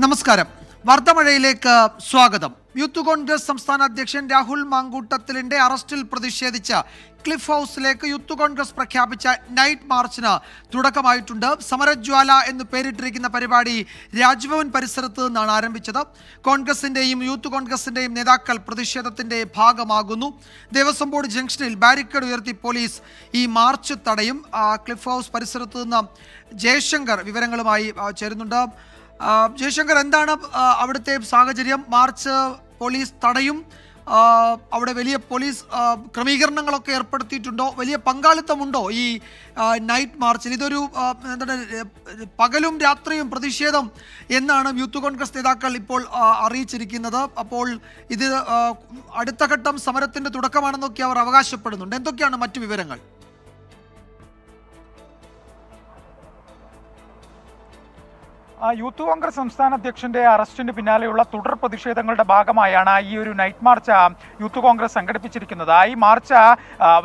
നമസ്കാരം. വാർത്താമഴയിലേക്ക് സ്വാഗതം. യൂത്ത് കോൺഗ്രസ് സംസ്ഥാന അധ്യക്ഷൻ രാഹുൽ മാങ്കൂട്ടത്തിലിന്റെ അറസ്റ്റിൽ പ്രതിഷേധിച്ച് ക്ലിഫ് ഹൗസിലേക്ക് യൂത്ത് കോൺഗ്രസ് പ്രഖ്യാപിച്ച നൈറ്റ് മാർച്ചിന് തുടക്കമായിട്ടുണ്ട്. സമരജ്വാല എന്ന് പേരിട്ടിരിക്കുന്ന പരിപാടി രാജ്ഭവൻ പരിസരത്ത് നിന്നാണ് ആരംഭിച്ചത്. കോൺഗ്രസിന്റെയും യൂത്ത് കോൺഗ്രസിന്റെയും നേതാക്കൾ പ്രതിഷേധത്തിന്റെ ഭാഗമാകുന്നു. ദേവസ്വം ബോർഡ് ജംഗ്ഷനിൽ ബാരിക്കേഡ് ഉയർത്തി പോലീസ് ഈ മാർച്ച് തടയും. ക്ലിഫ് ഹൗസ് പരിസരത്ത് നിന്ന് ജയശങ്കർ വിവരങ്ങളുമായി ചേരുന്നുണ്ട്. ജയശങ്കർ, എന്താണ് അവിടുത്തെ സാഹചര്യം? മാർച്ച് പോലീസ് തടയും, അവിടെ വലിയ പോലീസ് ക്രമീകരണങ്ങളൊക്കെ ഏർപ്പെടുത്തിയിട്ടുണ്ടോ? വലിയ പങ്കാളിത്തമുണ്ടോ ഈ നൈറ്റ് മാർച്ചിൽ? ഇതൊരു എന്താണ്, പകലും രാത്രിയും പ്രതിഷേധം എന്നാണ് യൂത്ത് കോൺഗ്രസ് നേതാക്കൾ ഇപ്പോൾ അറിയിച്ചിരിക്കുന്നത്. അപ്പോൾ ഇത് അടുത്ത ഘട്ടം സമരത്തിന്റെ തുടക്കമാണെന്നൊക്കെ അവർ അവകാശപ്പെടുന്നുണ്ട്. എന്തൊക്കെയാണ് മറ്റു വിവരങ്ങൾ? യൂത്ത് കോൺഗ്രസ് സംസ്ഥാന അധ്യക്ഷന്റെ അറസ്റ്റിന് പിന്നാലെയുള്ള തുടർ പ്രതിഷേധങ്ങളുടെ ഭാഗമായാണ് ഈ ഒരു നൈറ്റ് മാർച്ച് യൂത്ത് കോൺഗ്രസ് സംഘടിപ്പിച്ചിരിക്കുന്നത്. ഈ മാർച്ച്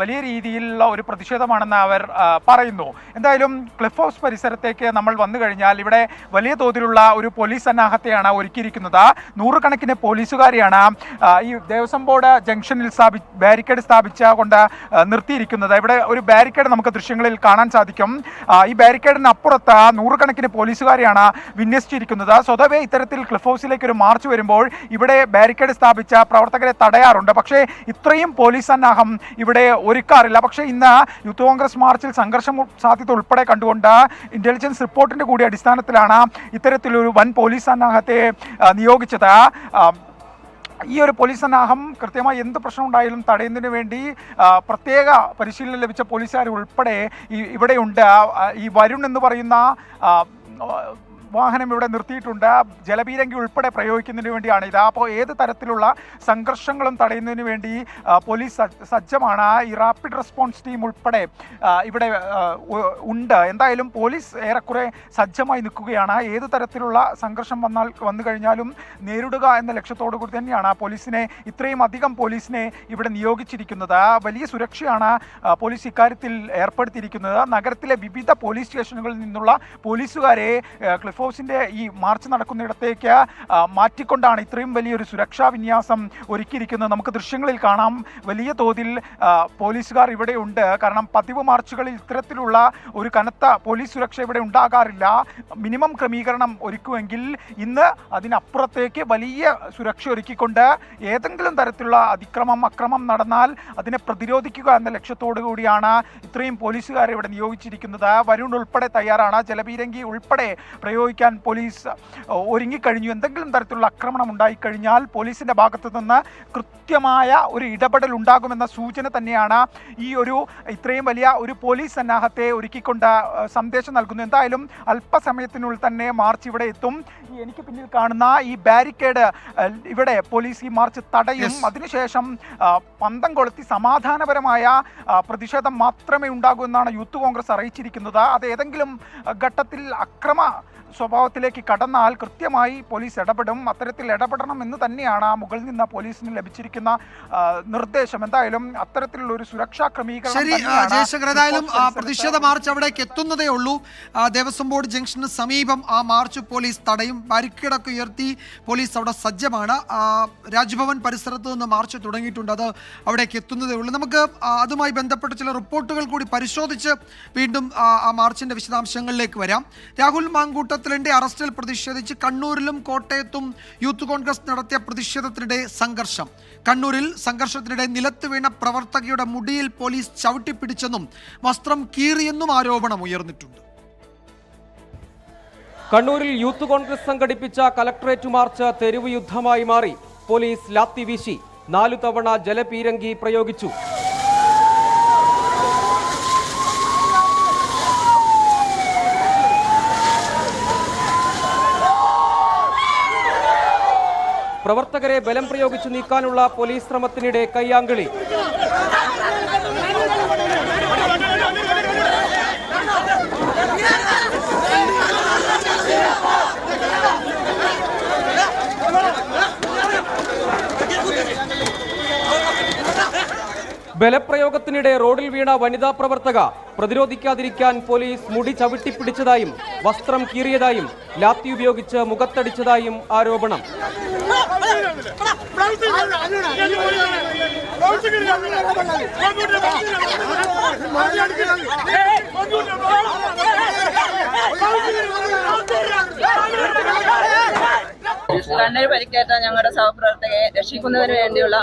വലിയ രീതിയിലുള്ള ഒരു പ്രതിഷേധമാണെന്ന് അവർ പറയുന്നു. എന്തായാലും ക്ലിഫ് ഹൗസ് പരിസരത്തേക്ക് നമ്മൾ വന്നു കഴിഞ്ഞാൽ ഇവിടെ വലിയ തോതിലുള്ള ഒരു പോലീസ് സന്നാഹത്തെയാണ് ഒരുക്കിയിരിക്കുന്നത്. നൂറുകണക്കിന് പോലീസുകാരെയാണ് ഈ ദേവസ്വം ബോർഡ് ജംഗ്ഷനിൽ ബാരിക്കേഡ് സ്ഥാപിച്ചുകൊണ്ട് നിർത്തിയിരിക്കുന്നത്. ഇവിടെ ഒരു ബാരിക്കേഡ് നമുക്ക് ദൃശ്യങ്ങളിൽ കാണാൻ സാധിക്കും. ഈ ബാരിക്കേഡിന് അപ്പുറത്ത് നൂറുകണക്കിന് പോലീസുകാരെയാണ് വിന്യസിച്ചിരിക്കുന്നത്. സ്വതവേ ഇത്തരത്തിൽ ക്ലിഫ് ഹൗസിലേക്ക് ഒരു മാർച്ച് വരുമ്പോൾ ഇവിടെ ബാരിക്കേഡ് സ്ഥാപിച്ച പ്രവർത്തകരെ തടയാറുണ്ട്. പക്ഷേ ഇത്രയും പോലീസ് സന്നാഹം ഇവിടെ ഒരുക്കാറില്ല. പക്ഷേ ഇന്ന് യൂത്ത് കോൺഗ്രസ് മാർച്ചിൽ സംഘർഷം സാധ്യത ഉൾപ്പെടെ കണ്ടുകൊണ്ട് ഇന്റലിജൻസ് റിപ്പോർട്ടിന്റെ കൂടി അടിസ്ഥാനത്തിലാണ് ഇത്തരത്തിലൊരു വൻ പോലീസ് സന്നാഹത്തെ നിയോഗിച്ചത്. ഈ ഒരു പോലീസ് സന്നാഹം കൃത്യമായി എന്ത് പ്രശ്നം ഉണ്ടായാലും തടയുന്നതിന് വേണ്ടി പ്രത്യേക പരിശീലനം ലഭിച്ച പോലീസുകാർ ഉൾപ്പെടെ ഇവിടെയുണ്ട്. ഈ വരുൺ എന്ന് പറയുന്ന വാഹനം ഇവിടെ നിർത്തിയിട്ടുണ്ട്. ജലപീരങ്കി ഉൾപ്പെടെ പ്രയോഗിക്കുന്നതിന് വേണ്ടിയാണ് ഇത്. അപ്പോൾ ഏത് തരത്തിലുള്ള സംഘർഷങ്ങളും തടയുന്നതിന് വേണ്ടി പോലീസ് സജ്ജമാണ്. ഈ റാപ്പിഡ് റെസ്പോൺസ് ടീം ഉൾപ്പെടെ ഇവിടെ ഉണ്ട്. എന്തായാലും പോലീസ് ഏറെക്കുറെ സജ്ജമായി നിൽക്കുകയാണ്. ഏത് തരത്തിലുള്ള സംഘർഷം വന്നു കഴിഞ്ഞാലും നേരിടുക എന്ന ലക്ഷ്യത്തോടു കൂടി തന്നെയാണ് പോലീസിനെ, ഇത്രയും അധികം പോലീസിനെ ഇവിടെ നിയോഗിച്ചിരിക്കുന്നത്. വലിയ സുരക്ഷയാണ് പോലീസ് ഇക്കാര്യത്തിൽ ഏർപ്പെടുത്തിയിരിക്കുന്നത്. നഗരത്തിലെ വിവിധ പോലീസ് സ്റ്റേഷനുകളിൽ നിന്നുള്ള പോലീസുകാരെ ക്ലിഫ് ഹൗസിന്റെ ഈ മാർച്ച് നടക്കുന്നിടത്തേക്ക് മാറ്റിക്കൊണ്ടാണ് ഇത്രയും വലിയൊരു സുരക്ഷാ വിന്യാസം ഒരുക്കിയിരിക്കുന്നത്. നമുക്ക് ദൃശ്യങ്ങളിൽ കാണാം വലിയ തോതിൽ പോലീസുകാർ ഇവിടെ ഉണ്ട്. കാരണം പതിവ് മാർച്ചുകളിൽ ഇത്തരത്തിലുള്ള ഒരു കനത്ത പോലീസ് സുരക്ഷ ഇവിടെ ഉണ്ടാകാറില്ല. മിനിമം ക്രമീകരണം ഒരുക്കുമെങ്കിൽ ഇന്ന് അതിനപ്പുറത്തേക്ക് വലിയ സുരക്ഷ ഒരുക്കിക്കൊണ്ട് ഏതെങ്കിലും തരത്തിലുള്ള അക്രമം നടന്നാൽ അതിനെ പ്രതിരോധിക്കുക എന്ന ലക്ഷ്യത്തോടു കൂടിയാണ് ഇത്രയും പോലീസുകാരെ ഇവിടെ നിയോഗിച്ചിരിക്കുന്നത്. വരുൺ ഉൾപ്പെടെ തയ്യാറാണ്. ജലപീരങ്കി ഉൾപ്പെടെ പ്രയോഗിക്കാൻ പോലീസ് ഒരുങ്ങിക്കഴിഞ്ഞു. എന്തെങ്കിലും തരത്തിലുള്ള ആക്രമണം ഉണ്ടായിക്കഴിഞ്ഞാൽ പോലീസിന്റെ ഭാഗത്തു നിന്ന് കൃത്യമായ ഒരു ഇടപെടൽ ഉണ്ടാകുമെന്ന സൂചന തന്നെയാണ് ഈ ഒരു ഇത്രയും വലിയ ഒരു പോലീസ് സന്നാഹത്തെ ഒരുക്കിക്കൊണ്ട് സന്ദേശം നൽകുന്നു. എന്തായാലും അല്പസമയത്തിനുള്ളിൽ തന്നെ മാർച്ച് ഇവിടെ എത്തും. എനിക്ക് പിന്നിൽ കാണുന്ന ഈ ബാരിക്കേഡ് ഇവിടെ പോലീസ് ഈ മാർച്ച് തടയും. അതിനുശേഷം പന്തം കൊളുത്തി സമാധാനപരമായ പ്രതിഷേധം മാത്രമേ ഉണ്ടാകൂ എന്നാണ് യൂത്ത് കോൺഗ്രസ് അറിയിച്ചിരിക്കുന്നത്. അത് ഏതെങ്കിലും ഘട്ടത്തിൽ അക്രമ സ്വഭാവത്തിലേക്ക് കടന്നാൽ കൃത്യമായി പോലീസ് ഇടപെടും. അത്തരത്തിൽ ഇടപെടണം എന്ന് തന്നെയാണ് മുകളിൽ നിന്ന് പോലീസിന് ലഭിച്ചിരിക്കുന്ന നിർദ്ദേശം. എന്തായാലും അത്തരത്തിലുള്ള ഒരു സുരക്ഷാ ക്രമീകരണം. ഏതായാലും പ്രതിഷേധ മാർച്ച് അവിടേക്ക് എത്തുന്നതേ ഉള്ളൂ. ദേവസ്വം ബോർഡ് ജംഗ്ഷന് സമീപം ആ മാർച്ച് പോലീസ് തടയും. ബാരിക്കേഡൊക്കെ ഉയർത്തി പോലീസ് അവിടെ സജ്ജമാണ്. രാജ്ഭവൻ പരിസരത്ത് നിന്ന് മാർച്ച് തുടങ്ങിയിട്ടുണ്ട്. അത് അവിടേക്ക് എത്തുന്നതേ ഉള്ളൂ. നമുക്ക് അതുമായി ബന്ധപ്പെട്ട ചില റിപ്പോർട്ടുകൾ കൂടി പരിശോധിച്ച് വീണ്ടും ആ മാർച്ചിന്റെ വിശദാംശങ്ങളിലേക്ക് വരാം. രാഹുൽ മാങ്കൂട്ടത്തിലിന്റെ അറസ്റ്റിൽ പ്രതിഷേധിച്ച് കണ്ണൂരിലും കോട്ടയത്തും യൂത്ത് കോൺഗ്രസ് നടത്തിയ പ്രതിഷേധത്തിനിടെ സംഘർഷം. കണ്ണൂരിൽ സംഘർഷത്തിനിടെ നിലത്ത് വീണ പ്രവർത്തകയുടെ മുടിയിൽ പോലീസ് ചവിട്ടിപ്പിടിച്ചെന്നും വസ്ത്രം കീറിയെന്നും ആരോപണം ഉയർന്നിട്ടുണ്ട്. കണ്ണൂരിൽ യൂത്ത് കോൺഗ്രസ് സംഘടിപ്പിച്ച കലക്ടറേറ്റ് മാർച്ച് തെരുവ് യുദ്ധമായി മാറി. പോലീസ് ലാത്തി വീശി 4 തവണ ജലപീരങ്കി പ്രയോഗിച്ചു. പ്രവർത്തകരെ ബലം പ്രയോഗിച്ചു നീക്കാനുള്ള പോലീസ് ശ്രമത്തിനിടെ കയ്യാങ്കളി. ബലപ്രയോഗത്തിനിടെ റോഡിൽ വീണ വനിതാ പ്രവർത്തക പ്രതിരോധിക്കാതിരിക്കാൻ പോലീസ് മുടി ചവിട്ടിപ്പിടിച്ചതായും വസ്ത്രം കീറിയതായും ലാത്തി ഉപയോഗിച്ച് മുഖത്തടിച്ചതായും ആരോപണം. കണ്ണിന് പരിക്കേറ്റ ഞങ്ങളുടെ സഹപ്രവർത്തകയെ രക്ഷിക്കുന്നതിന് വേണ്ടിയുള്ള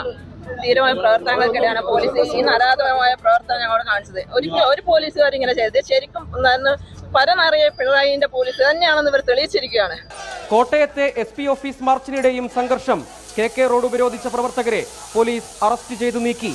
ധീരമായ പ്രവർത്തനങ്ങൾക്കിടെയാണ് പോലീസ് ഈ നരാധമായ പ്രവർത്തനം ഞങ്ങളോട് കാണിച്ചത്. ഒരിക്കലും ഒരു പോലീസുകാർ ഇങ്ങനെ ചെയ്തത് ശരിക്കും പരമറിയ പിണറായിന്റെ പോലീസ് തന്നെയാണെന്ന് ഇവർ തെളിയിച്ചിരിക്കുകയാണ്. കോട്ടയത്തെ SP ഓഫീസ് മാർച്ചിനിടെയും സംഘർഷം. KK റോഡ് ഉപരോധിച്ച പ്രവർത്തകരെ പോലീസ് അറസ്റ്റ് ചെയ്തു നീക്കി.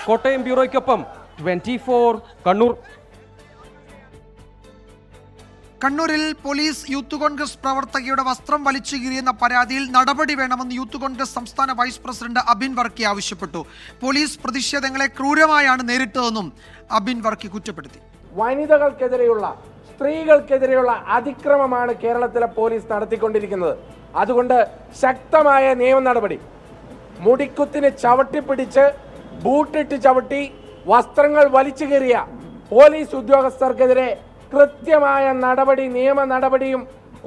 കോട്ടയം ബ്യൂറോയ്ക്കൊപ്പം 24 കണ്ണൂർ. കണ്ണൂരിൽ പോലീസ് യൂത്ത് കോൺഗ്രസ് പ്രവർത്തകയുടെ വസ്ത്രം വലിച്ചു കീറിയെന്ന പരാതിയിൽ നടപടി വേണമെന്ന് യൂത്ത് കോൺഗ്രസ് സംസ്ഥാന വൈസ് പ്രസിഡന്റ് അബിൻ വർക്കി ആവശ്യപ്പെട്ടു. പോലീസ് പ്രതിഷേധങ്ങളെ ക്രൂരമായാണ് നേരിട്ടതെന്നും അബിൻ വർക്കി കുറ്റപ്പെടുത്തി. വനിതകൾക്കെതിരെയുള്ള, സ്ത്രീകൾക്കെതിരെയുള്ള അതിക്രമമാണ് കേരളത്തിലെ പോലീസ് നടത്തിക്കൊണ്ടിരിക്കുന്നത്. അതുകൊണ്ട് ശക്തമായ നിയമ നടപടി, മുടിക്കുത്തിന് ചവിട്ടിപ്പിടിച്ച് ബൂട്ടിട്ട് ചവിട്ടി വസ്ത്രങ്ങൾ വലിച്ചു കീറിയ പോലീസ് ഉദ്യോഗസ്ഥർക്കെതിരെ കൃത്യമായ നടപടി, നിയമ നടപടിയും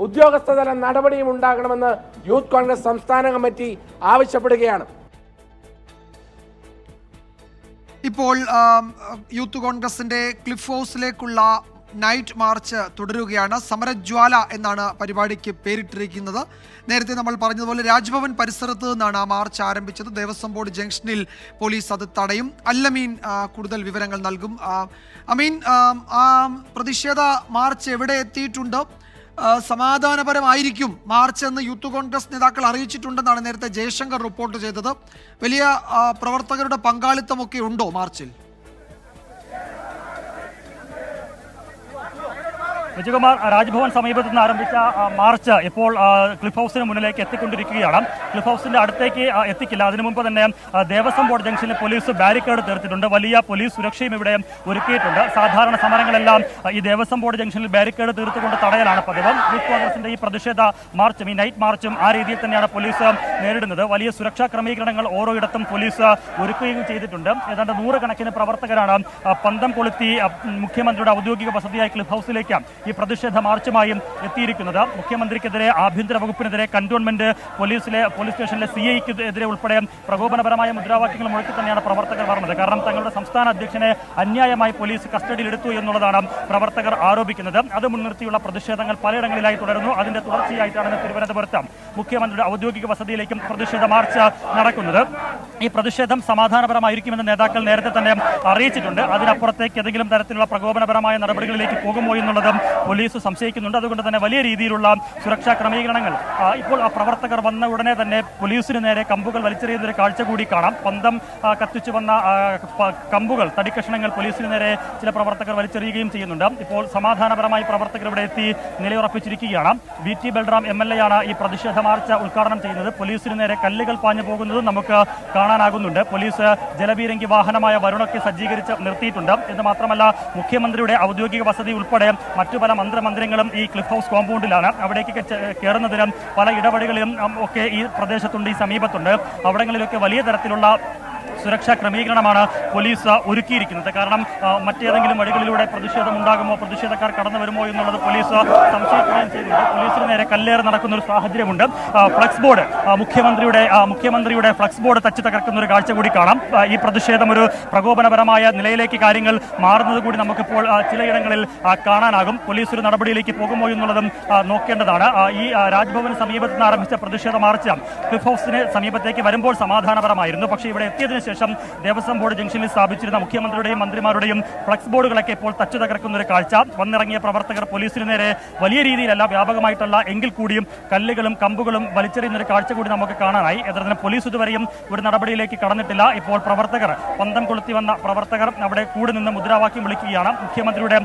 ഉദ്യോഗസ്ഥതല നടപടിയും ഉണ്ടാകണമെന്ന് യൂത്ത് കോൺഗ്രസ് സംസ്ഥാന കമ്മിറ്റി ആവശ്യപ്പെടുകയാണ്. ഇപ്പോൾ യൂത്ത് കോൺഗ്രസിന്റെ ക്ലിഫ് ഹൗസിലേക്കുള്ള നൈറ്റ് മാർച്ച് തുടരുകയാണ്. സമരജ്വാല എന്നാണ് പരിപാടിക്ക് പേരിട്ടിരിക്കുന്നത്. നേരത്തെ നമ്മൾ പറഞ്ഞതുപോലെ രാജ്ഭവൻ പരിസരത്ത് നിന്നാണ് ആ മാർച്ച് ആരംഭിച്ചത്. ദേവസ്വം ബോർഡ് ജംഗ്ഷനിൽ പോലീസ് അത് തടയും. അല്ലമീൻ കൂടുതൽ വിവരങ്ങൾ നൽകും. അമീൻ, ആ പ്രതിഷേധ മാർച്ച് എവിടെ എത്തിയിട്ടുണ്ട്? സമാധാനപരമായിരിക്കും മാർച്ച് എന്ന് യൂത്ത് കോൺഗ്രസ് നേതാക്കൾ അറിയിച്ചിട്ടുണ്ടെന്നാണ് നേരത്തെ ജയശങ്കർ റിപ്പോർട്ട് ചെയ്തത്. വലിയ പ്രവർത്തകരുടെ പങ്കാളിത്തമൊക്കെ ഉണ്ടോ മാർച്ചിൽ? വിജയകുമാർ, രാജ്ഭവൻ സമീപത്ത് നിന്ന് ആരംഭിച്ച മാർച്ച് ഇപ്പോൾ ക്ലിഫ് ഹൗസിന് മുന്നിലേക്ക് എത്തിക്കൊണ്ടിരിക്കുകയാണ്. ക്ലിഫ് ഹൗസിന്റെ അടുത്തേക്ക് എത്തിക്കില്ല. അതിനു മുമ്പ് തന്നെ ദേവസ്വം ബോർഡ് ജംഗ്ഷനിൽ പോലീസ് ബാരിക്കേഡ് തീർത്തിട്ടുണ്ട്. വലിയ പോലീസ് സുരക്ഷയും ഇവിടെ ഒരുക്കിയിട്ടുണ്ട്. സാധാരണ സമരങ്ങളെല്ലാം ഈ ദേവസ്വം ബോർഡ് ജംഗ്ഷനിൽ ബാരിക്കേഡ് തീർത്തുകൊണ്ട് തടയലാണ് പതിവ്. യൂത്ത് കോൺഗ്രസിന്റെ ഈ പ്രതിഷേധ മാർച്ചും ഈ നൈറ്റ് മാർച്ചും ആ രീതിയിൽ തന്നെയാണ് പോലീസ് നേരിടുന്നത്. വലിയ സുരക്ഷാ ക്രമീകരണങ്ങൾ ഓരോയിടത്തും പോലീസ് ഒരുക്കുകയും ചെയ്തിട്ടുണ്ട്. ഏതാണ്ട് 100 കണക്കിന് പ്രവർത്തകരാണ് പന്തം കൊളുത്തി മുഖ്യമന്ത്രിയുടെ ഔദ്യോഗിക വസതിയായ ക്ലിഫ് ഹൗസിലേക്ക് ഈ പ്രതിഷേധ മാർച്ചുമായും എത്തിയിരിക്കുന്നത്. മുഖ്യമന്ത്രിക്കെതിരെ, ആഭ്യന്തര വകുപ്പിനെതിരെ, കന്റോൺമെന്റ് പോലീസ് സ്റ്റേഷനിലെ CI-ക്കെതിരെ ഉൾപ്പെടെ പ്രകോപനപരമായ മുദ്രാവാക്യങ്ങൾ മുഴക്കി തന്നെയാണ് പ്രവർത്തകർ പറഞ്ഞത്. കാരണം തങ്ങളുടെ സംസ്ഥാന അധ്യക്ഷനെ അന്യായമായി പോലീസ് കസ്റ്റഡിയിലെടുത്തു എന്നുള്ളതാണ് പ്രവർത്തകർ ആരോപിക്കുന്നത്. അത് മുൻനിർത്തിയുള്ള പ്രതിഷേധങ്ങൾ പലയിടങ്ങളിലായി തുടരുന്നു. അതിന്റെ തുടർച്ചയായിട്ടാണ് തിരുവനന്തപുരത്ത് മുഖ്യമന്ത്രിയുടെ ഔദ്യോഗിക വസതിയിലേക്കും പ്രതിഷേധ മാർച്ച് നടക്കുന്നത്. ഈ പ്രതിഷേധം സമാധാനപരമായിരിക്കുമെന്ന് നേതാക്കൾ നേരത്തെ തന്നെ അറിയിച്ചിട്ടുണ്ട്. അതിനപ്പുറത്തേക്ക് ഏതെങ്കിലും തരത്തിലുള്ള പ്രകോപനപരമായ നടപടികളിലേക്ക് പോകുമോ എന്നുള്ളതും പോലീസ് സംശയിക്കുന്നുണ്ട്. അതുകൊണ്ട് തന്നെ വലിയ രീതിയിലുള്ള സുരക്ഷാ ക്രമീകരണങ്ങൾ ഇപ്പോൾ പ്രവർത്തകർ വന്ന ഉടനെ തന്നെ പോലീസിന് നേരെ കമ്പുകൾ വലിച്ചെറിയുന്ന ഒരു കാഴ്ച കൂടി കാണാം. പന്തം കത്തിച്ചു വന്ന കമ്പുകൾ, തടിക്കഷ്ണങ്ങൾ പോലീസിന് നേരെ ചില പ്രവർത്തകർ വലിച്ചെറിയുകയും ചെയ്യുന്നുണ്ട്. ഇപ്പോൾ സമാധാനപരമായി പ്രവർത്തകർ ഇവിടെ എത്തി നിലയുറപ്പിച്ചിരിക്കുകയാണ്. VT ബൽറാം MLA ആണ് ഈ പ്രതിഷേധ മാർച്ച് ഉദ്ഘാടനം ചെയ്യുന്നത്. പോലീസിന് നേരെ കല്ലുകൾ പാഞ്ഞു പോകുന്നത് നമുക്ക് കാണാനാകുന്നുണ്ട്. പോലീസ് ജലപീരങ്കി വാഹനമായ വരുണൊക്കെ സജ്ജീകരിച്ച് നിർത്തിയിട്ടുണ്ട്. എന്ന് മാത്രമല്ല, മുഖ്യമന്ത്രിയുടെ ഔദ്യോഗിക വസതി ഉൾപ്പെടെ മറ്റു പല മന്ത്രിമന്ദിരങ്ങളും ഈ ക്ലിഫ് ഹൗസ് കോമ്പൗണ്ടിലാണ്. അവിടേക്കൊക്കെ കയറുന്നതിനും പല ഇടപെടലുകളും ഒക്കെ ഈ പ്രദേശത്തുണ്ട്, ഈ സമീപത്തുണ്ട്. അവിടങ്ങളിലൊക്കെ വലിയ തരത്തിലുള്ള സുരക്ഷാ ക്രമീകരണമാണ് പോലീസ് ഒരുക്കിയിരിക്കുന്നത്. കാരണം മറ്റേതെങ്കിലും വഴികളിലൂടെ പ്രതിഷേധം ഉണ്ടാകുമോ, പ്രതിഷേധക്കാർ കടന്നു വരുമോ എന്നുള്ളത് പോലീസ് സംശയിക്കുകയും ചെയ്യുന്നുണ്ട്. പോലീസിന് നേരെ കല്ലേറ് നടക്കുന്ന ഒരു സാഹചര്യമുണ്ട്. ഫ്ലക്സ് ബോർഡ്, മുഖ്യമന്ത്രിയുടെ ഫ്ലക്സ് ബോർഡ് തച്ചു തകർക്കുന്ന ഒരു കാഴ്ച കൂടി കാണാം. ഈ പ്രതിഷേധം ഒരു പ്രകോപനപരമായ നിലയിലേക്ക് കാര്യങ്ങൾ മാറുന്നത് കൂടി നമുക്കിപ്പോൾ ചിലയിടങ്ങളിൽ കാണാനാകും. പോലീസ് ഒരു നടപടിയിലേക്ക് പോകുമോ എന്നുള്ളതും നോക്കേണ്ടതാണ്. ഈ രാജ്ഭവന് സമീപത്ത് നിന്ന് ആരംഭിച്ച പ്രതിഷേധ മാർച്ച് ക്ലിഫ് ഹൗസിന് സമീപത്തേക്ക് വരുമ്പോൾ സമാധാനപരമായിരുന്നു. പക്ഷേ ഇവിടെ എത്തിയതിനു ശേഷം ദേവസ്വം ബോർഡ് ജംഗ്ഷനിൽ സ്ഥാപിച്ചിരുന്ന മുഖ്യമന്ത്രിയുടെയും മന്ത്രിമാരുടെയും ഫ്ലക്സ് ബോർഡുകളൊക്കെ ഇപ്പോൾ തച്ചു തകർക്കുന്ന ഒരു കാഴ്ച. വന്നിറങ്ങിയ പ്രവർത്തകർ പോലീസിന് നേരെ വലിയ രീതിയിലല്ല, വ്യാപകമായിട്ടുള്ള എങ്കിൽ കൂടിയും കല്ലുകളും കമ്പുകളും വലിച്ചെറിയുന്ന ഒരു കാഴ്ച കൂടി നമുക്ക് കാണാനായി. അതിന് പോലീസ് ഇതുവരെയും ഒരു നടപടിയിലേക്ക് കടന്നിട്ടില്ല. ഇപ്പോൾ പ്രവർത്തകർ, പന്തം കൊളുത്തി വന്ന പ്രവർത്തകർ അവിടെ കൂടി നിന്ന് മുദ്രാവാക്യം വിളിക്കുകയാണ്. മുഖ്യമന്ത്രിയുടെ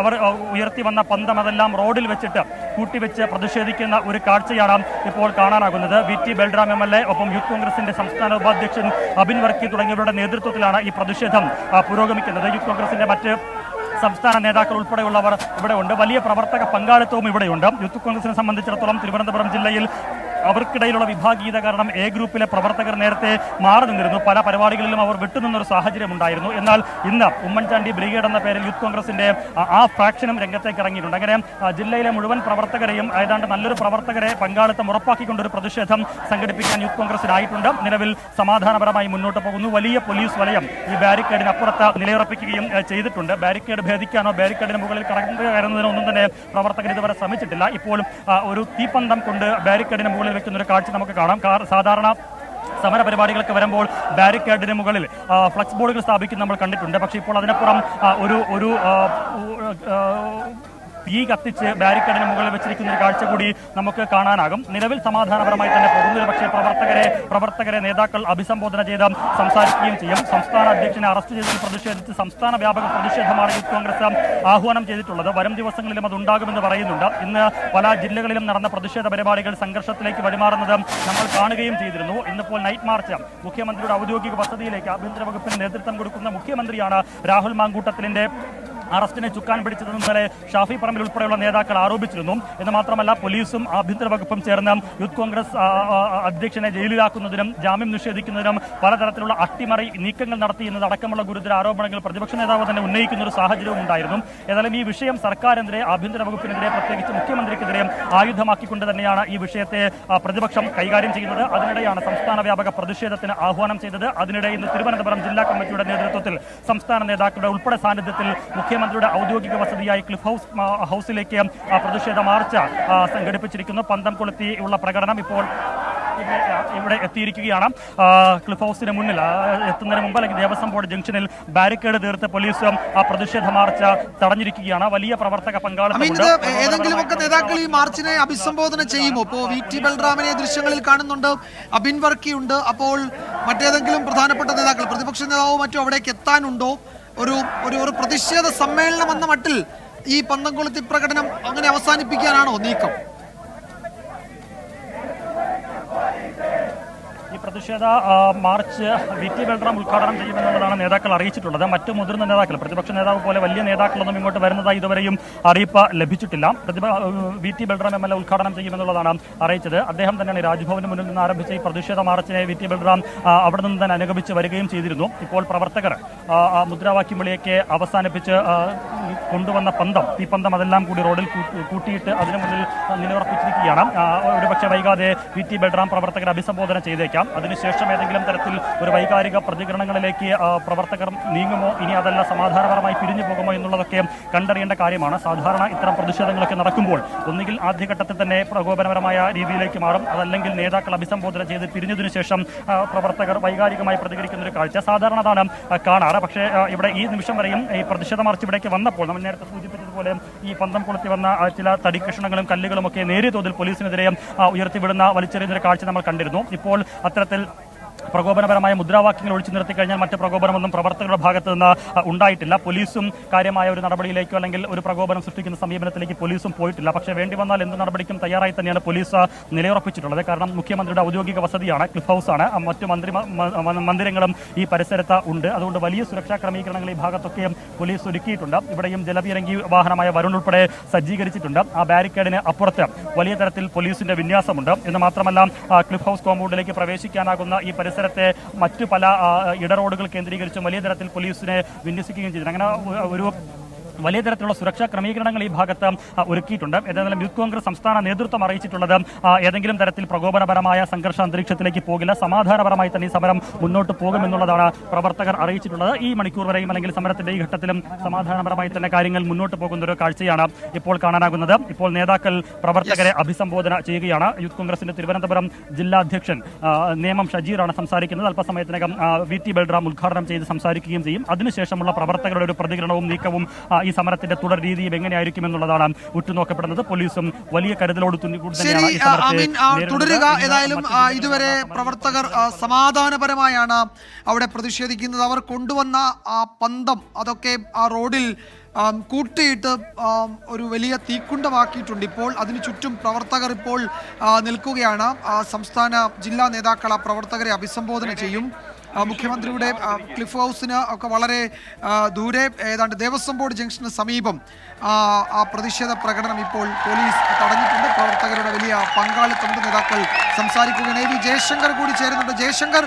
അവർ ഉയർത്തി വന്ന പന്തം അതെല്ലാം റോഡിൽ വെച്ചിട്ട് കൂട്ടിവെച്ച് പ്രതിഷേധിക്കുന്ന ഒരു കാഴ്ചയാണ് ഇപ്പോൾ കാണാനാകുന്നത്. VT ബൽറാം MLA ഒപ്പം യൂത്ത് കോൺഗ്രസിന്റെ സംസ്ഥാന ഉപാധ്യക്ഷൻ അബിൻ വർക്കി തുടങ്ങിയവരുടെ നേതൃത്വത്തിലാണ് ഈ പ്രതിഷേധം പുരോഗമിക്കുന്നത്. യൂത്ത് കോൺഗ്രസിന്റെ മറ്റ് സംസ്ഥാന നേതാക്കൾ ഉൾപ്പെടെയുള്ളവർ ഇവിടെ ഉണ്ട്. വലിയ പ്രവർത്തക പങ്കാളിത്തവും ഇവിടെയുണ്ട്. യൂത്ത് കോൺഗ്രസിനെ സംബന്ധിച്ചിടത്തോളം തിരുവനന്തപുരം ജില്ലയിൽ അവർക്കിടയിലുള്ള വിഭാഗീയത കാരണം A ഗ്രൂപ്പിലെ പ്രവർത്തകർ നേരത്തെ മാറി നിന്നിരുന്നു. പല പരിപാടികളിലും അവർ വിട്ടുനിന്നൊരു സാഹചര്യം ഉണ്ടായിരുന്നു. എന്നാൽ ഇന്ന് ഉമ്മൻചാണ്ടി ബ്രിഗേഡ് എന്ന പേരിൽ യൂത്ത് കോൺഗ്രസിന്റെ ആ ഫ്രാക്ഷനും രംഗത്തേക്ക് ഇറങ്ങിയിട്ടുണ്ട്. അങ്ങനെ ജില്ലയിലെ മുഴുവൻ പ്രവർത്തകരെയും ഏതാണ്ട് നല്ലൊരു പ്രവർത്തകരെ പങ്കാളിത്തം ഉറപ്പാക്കിക്കൊണ്ടൊരു പ്രതിഷേധം സംഘടിപ്പിക്കാൻ യൂത്ത് കോൺഗ്രസിനായിട്ടുണ്ട്. നിലവിൽ സമാധാനപരമായി മുന്നോട്ട് പോകുന്നു. വലിയ പോലീസ് വലയം ഈ ബാരിക്കേഡിനപ്പുറത്ത് നിലയുറപ്പിക്കുകയും ചെയ്തിട്ടുണ്ട്. ബാരിക്കേഡ് ഭേദിക്കാനോ ബാരിക്കേഡിന് മുകളിൽ കയറുന്നതിനോ ഒന്നും തന്നെ പ്രവർത്തകർ ഇതുവരെ ശ്രമിച്ചിട്ടില്ല. ഇപ്പോഴും ഒരു തീപ്പന്തം കൊണ്ട് ബാരിക്കേഡിന് മുകളിൽ വെക്കുന്ന ഒരു കാഴ്ച നമുക്ക് കാണാം. സാധാരണ സമര പരിപാടികളൊക്കെ വരുമ്പോൾ ബാരിക്കേഡിന് മുകളിൽ ഫ്ലക്സ് ബോർഡുകൾ സ്ഥാപിക്കുന്നത് നമ്മൾ കണ്ടിട്ടുണ്ട്. പക്ഷേ ഇപ്പോൾ അതിനപ്പുറം ഒരു തീ കത്തിച്ച് ബാരിക്കേഡിന് മുകളിൽ വെച്ചിരിക്കുന്ന ഒരു കാഴ്ച കൂടി നമുക്ക് കാണാനാകും. നിലവിൽ സമാധാനപരമായി തന്നെ പോകുന്നു. പക്ഷേ പ്രവർത്തകരെ നേതാക്കൾ അഭിസംബോധന ചെയ്ത് സംസാരിക്കുകയും ചെയ്യും. സംസ്ഥാന അധ്യക്ഷനെ അറസ്റ്റ് ചെയ്തതിൽ പ്രതിഷേധിച്ച് സംസ്ഥാന വ്യാപക പ്രതിഷേധമാണ് യൂത്ത് കോൺഗ്രസ് ആഹ്വാനം ചെയ്തിട്ടുള്ളത്. വരും ദിവസങ്ങളിലും അതുണ്ടാകുമെന്ന് പറയുന്നുണ്ട്. ഇന്ന് പല ജില്ലകളിലും നടന്ന പ്രതിഷേധ പരിപാടികൾ സംഘർഷത്തിലേക്ക് വഴിമാറുന്നത് നമ്മൾ കാണുകയും ചെയ്തിരുന്നു. ഇന്നിപ്പോൾ നൈറ്റ് മാർച്ച് മുഖ്യമന്ത്രിയുടെ ഔദ്യോഗിക വസതിയിലേക്ക് ആഭ്യന്തര വകുപ്പിന് നേതൃത്വം കൊടുക്കുന്ന മുഖ്യമന്ത്രിയാണ് രാഹുൽ മാങ്കൂട്ടത്തിലിന്റെ അറസ്റ്റിനെ ചുക്കാൻ പിടിച്ചതെന്ന് ഇന്നലെ ഷാഫി പറമ്പിൽ ഉൾപ്പെടെയുള്ള നേതാക്കൾ ആരോപിച്ചിരുന്നു. എന്ന് മാത്രമല്ല പോലീസും ആഭ്യന്തര വകുപ്പും ചേർന്ന് യൂത്ത് കോൺഗ്രസ് അധ്യക്ഷനെ ജയിലിലാക്കുന്നതിനും ജാമ്യം നിഷേധിക്കുന്നതിനും പലതരത്തിലുള്ള അട്ടിമറി നീക്കങ്ങൾ നടത്തി എന്നതടക്കമുള്ള ഗുരുതര ആരോപണങ്ങൾ പ്രതിപക്ഷ നേതാവ് തന്നെ ഉന്നയിക്കുന്ന ഒരു സാഹചര്യവും ഉണ്ടായിരുന്നു. ഏതായാലും ഈ വിഷയം സർക്കാരിനെതിരെ ആഭ്യന്തര വകുപ്പിനെതിരെ പ്രത്യേകിച്ച് മുഖ്യമന്ത്രിക്കെതിരെ ആയുധമാക്കിക്കൊണ്ട് തന്നെയാണ് ഈ വിഷയത്തെ പ്രതിപക്ഷം കൈകാര്യം ചെയ്യുന്നത്. അതിനിടെയാണ് സംസ്ഥാന വ്യാപക പ്രതിഷേധത്തിന് ആഹ്വാനം ചെയ്തത്. അതിനിടെ ഇന്ന് തിരുവനന്തപുരം ജില്ലാ കമ്മിറ്റിയുടെ നേതൃത്വത്തിൽ സംസ്ഥാന നേതാക്കളുടെ ഉൾപ്പെടെ സാന്നിധ്യത്തിൽ മുഖ്യമന്ത്രിയുടെ ഔദ്യോഗിക വസതിയായി ക്ലിഫ് ഹൗസിലേക്ക് പ്രതിഷേധ മാർച്ച് സംഘടിപ്പിച്ചിരിക്കുന്നു. പന്തം കൊളുത്തി ഉള്ള പ്രകടനം ഇപ്പോൾ ഇവിടെ എത്തിയിരിക്കുകയാണ്. ക്ലിഫ് ഹൗസിന് മുന്നിൽ എത്തുന്നതിന് മുമ്പ് അല്ലെങ്കിൽ ദേവസ്വം ബോർഡ് ജംഗ്ഷനിൽ ബാരിക്കേഡ് തീർത്ത് പോലീസ് പ്രതിഷേധ മാർച്ച് തടഞ്ഞിരിക്കുകയാണ്. വലിയ പ്രവർത്തക പങ്കാളിത്തമുണ്ട്. ഏതെങ്കിലുമൊക്കെ നേതാക്കൾ ഈ മാർച്ചിനെ അഭിസംബോധന ചെയ്യുമോ? ഇപ്പോൾ VT ബൽറാമിനെ ദൃശ്യങ്ങളിൽ കാണുന്നുണ്ട്, അബിൻ വർക്കി ഉണ്ട്. അപ്പോൾ മറ്റേതെങ്കിലും പ്രധാനപ്പെട്ട നേതാക്കൾ പ്രതിപക്ഷ നേതാവോ മറ്റോ അവിടേക്ക് എത്താനുണ്ടോ? ഒരു പ്രതിഷേധ സമ്മേളനം എന്ന മട്ടിൽ ഈ പന്തം കൊളുത്തി പ്രകടനം അങ്ങനെ അവസാനിപ്പിക്കാനാണോ നീക്കം? ഈ പ്രതിഷേധ മാർച്ച് VT ബൽറാം ഉദ്ഘാടനം ചെയ്യുമെന്നുള്ളതാണ് നേതാക്കൾ അറിയിച്ചിട്ടുള്ളത്. മറ്റു മുതിർന്ന നേതാക്കൾ പ്രതിപക്ഷ നേതാവ് പോലെ വലിയ നേതാക്കളൊന്നും ഇങ്ങോട്ട് വരുന്നതായി ഇതുവരെയും അറിയിപ്പ് ലഭിച്ചിട്ടില്ല. VT ബൽറാം MLA ഉദ്ഘാടനം ചെയ്യുമെന്നുള്ളതാണ് അറിയിച്ചത്. അദ്ദേഹം തന്നെയാണ് രാജ്ഭവന് മുന്നിൽ നിന്ന് ആരംഭിച്ച ഈ പ്രതിഷേധ മാർച്ചിനെ VT ബൽറാം അവിടെ നിന്ന് തന്നെ അനുഗമിച്ച് വരികയും ചെയ്തിരുന്നു. ഇപ്പോൾ പ്രവർത്തകർ മുദ്രാവാക്യം വിളിയൊക്കെ അവസാനിപ്പിച്ച് കൊണ്ടുവന്ന പന്തം ഈ പന്തം അതെല്ലാം കൂടി റോഡിൽ കൂട്ടിയിട്ട് അതിനു മുന്നിൽ നിലയുറപ്പിച്ചിരിക്കുകയാണ്. ഒരുപക്ഷെ വൈകാതെ VT ബൽറാം പ്രവർത്തകർ അഭിസംബോധന ചെയ്തേക്കാം. അതിനുശേഷം ഏതെങ്കിലും തരത്തിൽ ഒരു വൈകാരിക പ്രതികരണങ്ങളിലേക്ക് പ്രവർത്തകർ നീങ്ങുമോ, ഇനി അതല്ല സമാധാനപരമായി പിരിഞ്ഞു പോകുമോ എന്നുള്ളതൊക്കെ കണ്ടറിയേണ്ട കാര്യമാണ്. സാധാരണ ഇത്തരം പ്രതിഷേധങ്ങളൊക്കെ നടക്കുമ്പോൾ ഒന്നുകിൽ ആദ്യഘട്ടത്തിൽ തന്നെ പ്രകോപനപരമായ രീതിയിലേക്ക് മാറും, അതല്ലെങ്കിൽ നേതാക്കൾ അഭിസംബോധന ചെയ്ത് പിരിഞ്ഞതിനു ശേഷം പ്രവർത്തകർ വൈകാരികമായി പ്രതികരിക്കുന്ന ഒരു കാഴ്ച സാധാരണ അതാണ് കാണാറ്. പക്ഷേ ഇവിടെ ഈ നിമിഷം വരെയും ഈ പ്രതിഷേധ മാർച്ച് ഇവിടേക്ക് വന്നപ്പോൾ നമ്മൾ നേരത്തെ സൂചിപ്പിച്ചതുപോലെ ഈ പന്തം കൊളുത്തി വന്ന ചില തടിക്കഷണങ്ങളും കല്ലുകളും ഒക്കെ നേരിയ തോതിൽ പോലീസിനെതിരെ ഉയർത്തിവിടുന്ന വലിച്ചെറിയുന്ന ഒരു കാഴ്ച നമ്മൾ കണ്ടിരുന്നു. ഇപ്പോൾ അത്തരത്തിൽ പ്രകോപനപരമായ മുദ്രാവാക്യങ്ങൾ ഒഴിച്ചു നിർത്തി കഴിഞ്ഞാൽ മറ്റ് പ്രകോപനമൊന്നും പ്രവർത്തകരുടെ ഭാഗത്ത് നിന്ന് ഉണ്ടായിട്ടില്ല. പോലീസും കാര്യമായ ഒരു നടപടിയിലേക്കോ അല്ലെങ്കിൽ ഒരു പ്രകോപനം സൃഷ്ടിക്കുന്ന സമീപനത്തിലേക്ക് പോലീസും പോയിട്ടില്ല. പക്ഷേ വേണ്ടി വന്നാൽ എന്ത് നടപടിക്കും തയ്യാറായി തന്നെയാണ് പോലീസ് നിലയുറപ്പിച്ചിട്ടുള്ളത്. കാരണം മുഖ്യമന്ത്രിയുടെ ഔദ്യോഗിക വസതിയാണ്, ക്ലിഫ് ഹൗസാണ്, മറ്റു മന്ദിരങ്ങളും ഈ പരിസരത്ത് ഉണ്ട്. അതുകൊണ്ട് വലിയ സുരക്ഷാ ക്രമീകരണങ്ങൾ ഈ ഭാഗത്തൊക്കെ പോലീസ് ഒരുക്കിയിട്ടുണ്ട്. ഇവിടെയും ജലപീരങ്കി വാഹനമായ വരുൺ ഉൾപ്പെടെ സജ്ജീകരിച്ചിട്ടുണ്ട്. ആ ബാരിക്കേഡിന് അപ്പുറത്ത് വലിയ തരത്തിൽ പോലീസിന്റെ വിന്യാസമുണ്ട്. എന്ന് മാത്രമല്ല ക്ലിഫ് ഹൗസ് കോമ്പൗണ്ടിലേക്ക് പ്രവേശിക്കാനാകുന്ന ഈ പരിസരത്തെ മറ്റു പല ഇടറോഡുകൾ കേന്ദ്രീകരിച്ചും വലിയ തരത്തിൽ പോലീസിനെ വിന്യസിക്കുകയും ചെയ്തു. അങ്ങനെ ഒരു വലിയ തരത്തിലുള്ള സുരക്ഷാ ക്രമീകരണങ്ങൾ ഈ ഭാഗത്ത് ഒരുക്കിയിട്ടുണ്ട്. ഏതായാലും യൂത്ത് കോൺഗ്രസ് സംസ്ഥാന നേതൃത്വം അറിയിച്ചിട്ടുള്ളത് ഏതെങ്കിലും തരത്തിൽ പ്രകോപനപരമായ സംഘർഷ അന്തരീക്ഷത്തിലേക്ക് പോകില്ല, സമാധാനപരമായി തന്നെ ഈ സമരം മുന്നോട്ട് പോകുമെന്നുള്ളതാണ് പ്രവർത്തകർ അറിയിച്ചിട്ടുള്ളത്. ഈ മണിക്കൂർ വരെയും അല്ലെങ്കിൽ സമരത്തിന്റെ ഈ ഘട്ടത്തിലും സമാധാനപരമായി തന്നെ കാര്യങ്ങൾ മുന്നോട്ട് പോകുന്ന ഒരു കാഴ്ചയാണ് ഇപ്പോൾ കാണാനാകുന്നത്. ഇപ്പോൾ നേതാക്കൾ പ്രവർത്തകരെ അഭിസംബോധന ചെയ്യുകയാണ്. യൂത്ത് കോൺഗ്രസിന്റെ തിരുവനന്തപുരം ജില്ലാ അധ്യക്ഷൻ നേമം ഷജീറാണ് സംസാരിക്കുന്നത്. അല്പസമയത്തിനകം VT ബൽറാം ഉദ്ഘാടനം ചെയ്ത് സംസാരിക്കുകയും ചെയ്യും. അതിനുശേഷമുള്ള പ്രവർത്തകരുടെ ഒരു പ്രതികരണവും നീക്കവും ഈ സമരത്തിന്റെ തുടർ രീതിയും എങ്ങനെയായിരിക്കും എന്നുള്ളതാണ് ഉറ്റുനോക്കപ്പെടുന്നത്. പോലീസും വലിയ കരുതലോട് തുടരുക. ഏതായാലും ഇതുവരെ പ്രവർത്തകർ സമാധാനപരമായാണ് അവിടെ പ്രതിഷേധിക്കുന്നത്. അവർ കൊണ്ടുവന്ന ആ പന്തം അതൊക്കെ ആ റോഡിൽ കൂട്ടിയിട്ട് ഒരു വലിയ തീക്കുണ്ടമാക്കിയിട്ടുണ്ട്. ഇപ്പോൾ അതിന് ചുറ്റും പ്രവർത്തകർ ഇപ്പോൾ നിൽക്കുകയാണ്. സംസ്ഥാന ജില്ലാ നേതാക്കൾ ആ പ്രവർത്തകരെ അഭിസംബോധന ചെയ്യും. മുഖ്യമന്ത്രിയുടെ ക്ലിഫ് ഹൗസിന് ഒക്കെ വളരെ ദൂരെ ഏതാണ്ട് ദേവസ്വം ബോർഡ് ജംഗ്ഷന് സമീപം ആ പ്രതിഷേധ പ്രകടനം ഇപ്പോൾ പോലീസ് തടഞ്ഞിട്ടുണ്ട്. പ്രവർത്തകരുടെ വലിയ പങ്കാളിത്തമുണ്ട്. നേതാക്കൾ സംസാരിക്കുകയാണ്. ജയശങ്കർ കൂടി ചേരുന്നുണ്ട്. ജയശങ്കർ,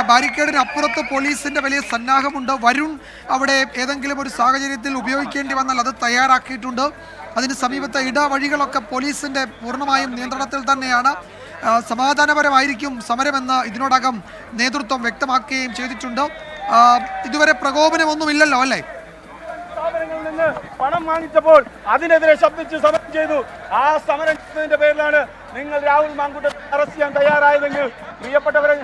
ബാരിക്കേഡിന് അപ്പുറത്ത് പോലീസിന്റെ വലിയ സന്നാഹമുണ്ട്. വരുൺ അവിടെ ഏതെങ്കിലും ഒരു സാഹചര്യത്തിൽ ഉപയോഗിക്കേണ്ടി വന്നാൽ അത് തയ്യാറാക്കിയിട്ടുണ്ട്. അതിന് സമീപത്തെ ഇടവഴികളൊക്കെ പോലീസിന്റെ പൂർണ്ണമായും നിയന്ത്രണത്തിൽ തന്നെയാണ്. സമാധാനപരമായിരിക്കും സമരമെന്ന് ഇതിനോടകം നേതൃത്വം വ്യക്തമാക്കുകയും ചെയ്തിട്ടുണ്ട്. ഇതുവരെ പ്രകോപനമൊന്നുമില്ലല്ലോ അല്ലേ? സ്ഥാപനങ്ങളിൽ നിന്ന് പണം വാങ്ങിച്ചപ്പോൾ അതിനെതിരെ ശബ്ദിച്ച് സമരം ചെയ്തു. ആ സമരത്തിന്റെ പേരിലാണ് നിങ്ങൾ രാഹുൽ മാങ്കൂട്ടത്തെ അറസ്റ്റ് ചെയ്യാൻ തയ്യാറായതെങ്കിൽ പ്രിയപ്പെട്ടവരെ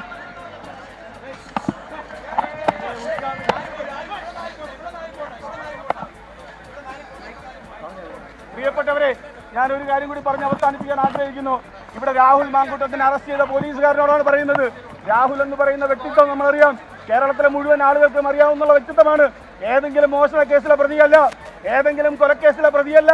ഞാൻ ഒരു കാര്യം കൂടി പറഞ്ഞ് അവസാനിപ്പിക്കാൻ ആഗ്രഹിക്കുന്നു. ഇവിടെ രാഹുൽ മാങ്കൂട്ടത്തിനെ അറസ്റ്റ് ചെയ്ത പോലീസുകാരനോടാണ് പറയുന്നത്. രാഹുൽ എന്ന് പറയുന്ന വ്യക്തിത്വം നമ്മളറിയാം. കേരളത്തിലെ മുഴുവൻ ആളുകൾക്കും അറിയാവുന്ന വ്യക്തിത്വമാണ്. ഏതെങ്കിലും മോഷണ കേസിലെ പ്രതിയല്ല, ഏതെങ്കിലും കൊലക്കേസിലെ പ്രതിയല്ല,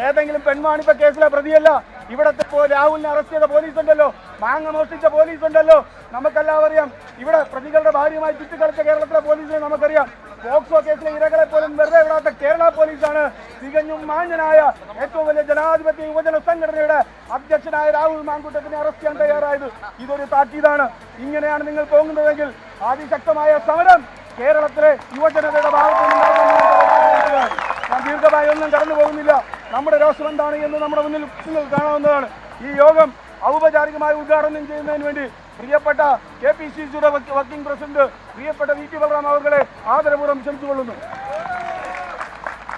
ഏതെങ്കിലും പെൺവാണിപ്പ കേസിലെ പ്രതിയല്ല. ഇവിടത്തെ രാഹുലിനെ അറസ്റ്റ് ചെയ്ത പോലീസ് ഉണ്ടല്ലോ, മാങ്ങ മോഷ്ടിച്ച പോലീസ് ഉണ്ടല്ലോ, നമുക്കെല്ലാം അറിയാം. ഇവിടെ പ്രതികളുടെ ഭാര്യയുമായി ചുറ്റിക്കളിച്ച കേരളത്തിലെ പോലീസിനെ നമുക്കറിയാം. പോക്സോ കേസിലെ ഇരകളെ പോലും വെറുതെ വിടാത്ത കേരള പോലീസാണ് തികഞ്ഞും മാന്യനായ ഏറ്റവും വലിയ ജനാധിപത്യ യുവജന സംഘടനയുടെ അധ്യക്ഷനായ രാഹുൽ മാങ്കൂട്ടത്തിനെ അറസ്റ്റ് ചെയ്യാൻ തയ്യാറായത്. ഇതൊരു താക്കീതാണ്. ഇങ്ങനെയാണ് നിങ്ങൾ പോകുന്നതെങ്കിൽ അതിശക്തമായ സമരം കേരളത്തിലെ യുവജനതയുടെ ഭാഗത്തു നിന്നുണ്ടാകുമെന്ന് ഞാൻ ദീർഘമായി ഒന്നും കടന്നു പോകുന്നില്ല. നമ്മുടെ രോഷം എന്താണ് എന്ന് നമ്മുടെ മുന്നിൽ നിങ്ങൾ കാണാവുന്നതാണ്. ഈ യോഗം ഔപചാരികമായി ഉദ്ഘാടനം ചെയ്യുന്നതിന് വേണ്ടി പ്രിയപ്പെട്ട KPCCയുടെ വർക്കിംഗ് പ്രസിഡന്റ് പ്രിയപ്പെട്ട VT ബലറാം അവരെ ആദരപൂർവ്വം ക്ഷണിച്ചുകൊള്ളുന്നു.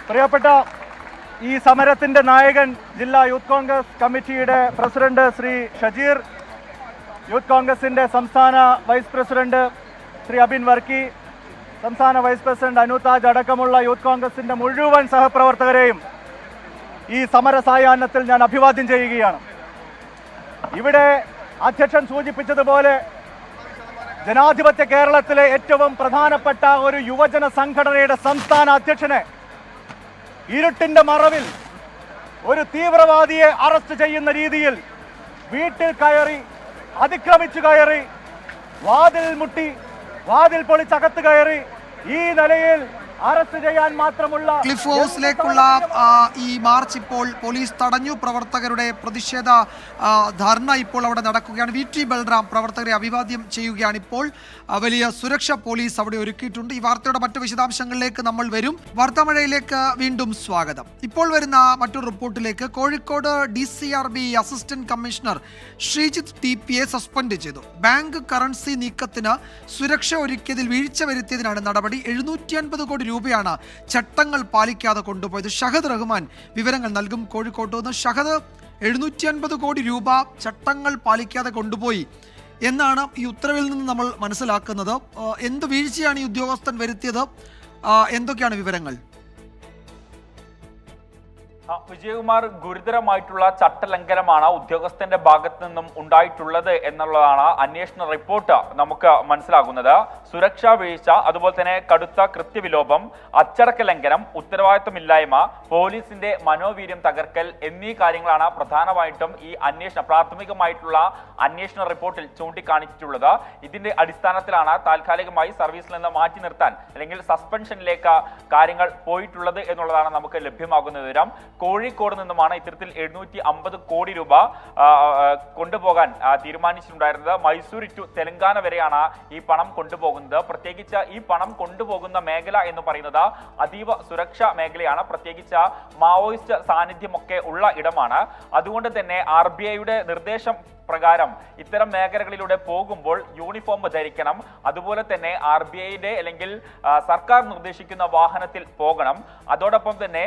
പ്രിയപ്പെട്ട ഈ സമരത്തിന്റെ നായകൻ ജില്ലാ യൂത്ത് കോൺഗ്രസ് കമ്മിറ്റിയുടെ പ്രസിഡന്റ് ശ്രീ ഷജീർ, യൂത്ത് കോൺഗ്രസിന്റെ സംസ്ഥാന വൈസ് പ്രസിഡന്റ് ശ്രീ അബിൻ വർക്കി, സംസ്ഥാന വൈസ് പ്രസിഡന്റ് അനുതാജ് അടക്കമുള്ള യൂത്ത് കോൺഗ്രസിന്റെ മുഴുവൻ സഹപ്രവർത്തകരെയും ഈ സമര സായാഹ്നത്തിൽ ഞാൻ അഭിവാദ്യം ചെയ്യുകയാണ്. ഇവിടെ അധ്യക്ഷൻ സൂചിപ്പിച്ചതുപോലെ ജനാധിപത്യ കേരളത്തിലെ ഏറ്റവും പ്രധാനപ്പെട്ട ഒരു യുവജന സംഘടനയുടെ സംസ്ഥാന അധ്യക്ഷനെ ഇരുട്ടിന്റെ മറവിൽ ഒരു തീവ്രവാദിയെ അറസ്റ്റ് ചെയ്യുന്ന രീതിയിൽ വീട്ടിൽ കയറി, അതിക്രമിച്ചു കയറി, വാതിൽ മുട്ടി, വാതിൽ പൊളിച്ചകത്ത് കയറി ഈ നിലയിൽ അറസ്റ്റ് ചെയ്യാൻ മാത്രമുള്ള ക്ലിഫ് ഹൗസിലേക്കുള്ള ഈ മാർച്ച് ഇപ്പോൾ പോലീസ് തടഞ്ഞു. പ്രവർത്തകരുടെ പ്രതിഷേധ ധർണ ഇപ്പോൾ അവിടെ നടക്കുകയാണ്. VT ബൽറാം പ്രവർത്തകരെ അഭിവാദ്യം ചെയ്യുകയാണ്. ഇപ്പോൾ വലിയ സുരക്ഷ പോലീസ് അവിടെ ഒരുക്കിയിട്ടുണ്ട്. ഈ വാർത്തയുടെ മറ്റു വിശദാംശങ്ങളിലേക്ക് നമ്മൾ വരും. വാർത്താമഴയിലേക്ക് വീണ്ടും സ്വാഗതം. ഇപ്പോൾ വരുന്ന മറ്റൊരു റിപ്പോർട്ടിലേക്ക്. Kozhikode DCRB assistant commissioner Sreejith TPയെ സസ്പെൻഡ് ചെയ്തു. ബാങ്ക് കറൻസി നീക്കത്തിന് സുരക്ഷ ഒരുക്കിയതിൽ വീഴ്ച വരുത്തിയതിനാണ് നടപടി. 750 കോടി രൂപയാണ് ചട്ടങ്ങൾ പാലിക്കാതെ കൊണ്ടുപോയത്. ഷഹദ് റഹ്മാൻ വിവരങ്ങൾ നൽകും കോഴിക്കോട്ട് നിന്ന്. ഷഹദ്, 750 കോടി രൂപ ചട്ടങ്ങൾ പാലിക്കാതെ കൊണ്ടുപോയി എന്നാണ് ഈ ഉത്തരവിൽ നിന്ന് നമ്മൾ മനസ്സിലാക്കുന്നത്. എന്ത് വീഴ്ചയാണ് ഈ ഉദ്യോഗസ്ഥൻ വരുത്തിയത്? എന്തൊക്കെയാണ് വിവരങ്ങൾ? വിജയകുമാർ, ഗുരുതരമായിട്ടുള്ള ചട്ടലംഘനമാണ് ഉദ്യോഗസ്ഥന്റെ ഭാഗത്തു നിന്നും ഉണ്ടായിട്ടുള്ളത് എന്നുള്ളതാണ് അന്വേഷണ റിപ്പോർട്ട് നമുക്ക് മനസ്സിലാകുന്നത്. സുരക്ഷാ വീഴ്ച, അതുപോലെ തന്നെ കടുത്ത കൃത്യവിലോപം, അച്ചടക്ക ലംഘനം, ഉത്തരവാദിത്തമില്ലായ്മ, പോലീസിന്റെ മനോവീര്യം തകർക്കൽ എന്നീ കാര്യങ്ങളാണ് പ്രധാനമായിട്ടും ഈ പ്രാഥമികമായിട്ടുള്ള അന്വേഷണ റിപ്പോർട്ടിൽ ചൂണ്ടിക്കാണിച്ചിട്ടുള്ളത്. ഇതിന്റെ അടിസ്ഥാനത്തിലാണ് താൽക്കാലികമായി സർവീസിൽ നിന്ന് മാറ്റി നിർത്താൻ അല്ലെങ്കിൽ സസ്പെൻഷനിലേക്ക് കാര്യങ്ങൾ പോയിട്ടുള്ളത് എന്നുള്ളതാണ് നമുക്ക് ലഭ്യമാകുന്ന വിവരം. കോഴിക്കോട് നിന്നുമാണ് ഇത്തരത്തിൽ 750 കോടി രൂപ കൊണ്ടുപോകാൻ തീരുമാനിച്ചിട്ടുണ്ടായിരുന്നത്. മൈസൂർ ടു തെലങ്കാന വരെയാണ് ഈ പണം കൊണ്ടുപോകുന്നത്. പ്രത്യേകിച്ച് ഈ പണം കൊണ്ടുപോകുന്ന മേഖല എന്ന് പറയുന്നത് അതീവ സുരക്ഷാ മേഖലയാണ്. പ്രത്യേകിച്ച് മാവോയിസ്റ്റ് സാന്നിധ്യമൊക്കെ ഉള്ള ഇടമാണ്. അതുകൊണ്ട് തന്നെ RBIയുടെ നിർദ്ദേശം പ്രകാരം ഇത്തരം മേഖലകളിലൂടെ പോകുമ്പോൾ യൂണിഫോം ധരിക്കണം. അതുപോലെ തന്നെ RBIയുടെ അല്ലെങ്കിൽ സർക്കാർ നിർദ്ദേശിക്കുന്ന വാഹനത്തിൽ പോകണം. അതോടൊപ്പം തന്നെ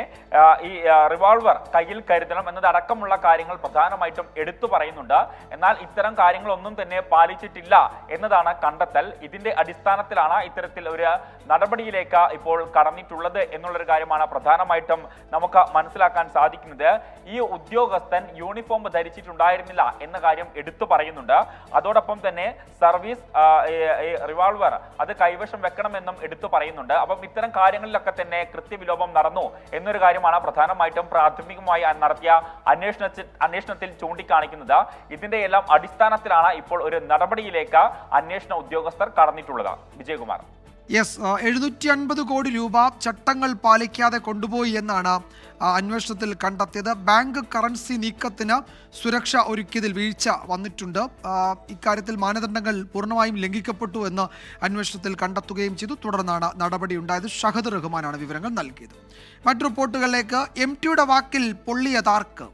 ഈ റിവോൾവർ കയ്യിൽ കരുതണം എന്നതടക്കമുള്ള കാര്യങ്ങൾ പ്രധാനമായിട്ടും എടുത്തു പറയുന്നുണ്ട്. എന്നാൽ ഇത്തരം കാര്യങ്ങളൊന്നും തന്നെ പാലിച്ചിട്ടില്ല എന്നതാണ് കണ്ടെത്തൽ. ഇതിന്റെ അടിസ്ഥാനത്തിലാണ് ഇത്തരത്തിൽ ഒരു നടപടിയിലേക്ക് ഇപ്പോൾ കടന്നിട്ടുള്ളത് എന്നുള്ളൊരു കാര്യമാണ് പ്രധാനമായിട്ടും നമുക്ക് മനസ്സിലാക്കാൻ സാധിക്കുന്നത്. ഈ ഉദ്യോഗസ്ഥൻ യൂണിഫോം ധരിച്ചിട്ടുണ്ടായിരുന്നില്ല എന്ന കാര്യം എടുത്തു പറയുന്നുണ്ട്. അതോടൊപ്പം തന്നെ സർവീസ് റിവോൾവർ അത് കൈവശം വെക്കണമെന്നും എടുത്തു പറയുന്നുണ്ട്. അപ്പം ഇത്തരം കാര്യങ്ങളിലൊക്കെ തന്നെ കൃത്യവിലോപം നടന്നു എന്നൊരു കാര്യമാണ് പ്രധാനമായിട്ടും പ്രാഥമികമായി നടത്തിയ അന്വേഷണത്തിൽ ചൂണ്ടിക്കാണിക്കുന്നത്. ഇതിന്റെ എല്ലാം അടിസ്ഥാനത്തിലാണ് ഇപ്പോൾ ഒരു നടപടിയിലേക്ക് അന്വേഷണ ഉദ്യോഗസ്ഥർ കടന്നിട്ടുള്ളത്. വിജയകുമാർ. യെസ്, 750 കോടി രൂപ ചട്ടങ്ങൾ പാലിക്കാതെ കൊണ്ടുപോയി എന്നാണ് അന്വേഷണത്തിൽ കണ്ടെത്തിയത്. ബാങ്ക് കറൻസി നീക്കത്തിന് സുരക്ഷ ഒരുക്കിയതിൽ വീഴ്ച വന്നിട്ടുണ്ട്. ഇക്കാര്യത്തിൽ മാനദണ്ഡങ്ങൾ പൂർണ്ണമായും ലംഘിക്കപ്പെട്ടു എന്ന് അന്വേഷണത്തിൽ കണ്ടെത്തുകയും ചെയ്തു. തുടർന്നാണ് നടപടിയുണ്ടായത്. ഷഹദ് റഹ്മാനാണ് വിവരങ്ങൾ നൽകിയത്. മറ്റു റിപ്പോർട്ടുകളിലേക്ക്. MTയുടെ വാക്കിൽ പൊള്ളിയ താർക്ക്.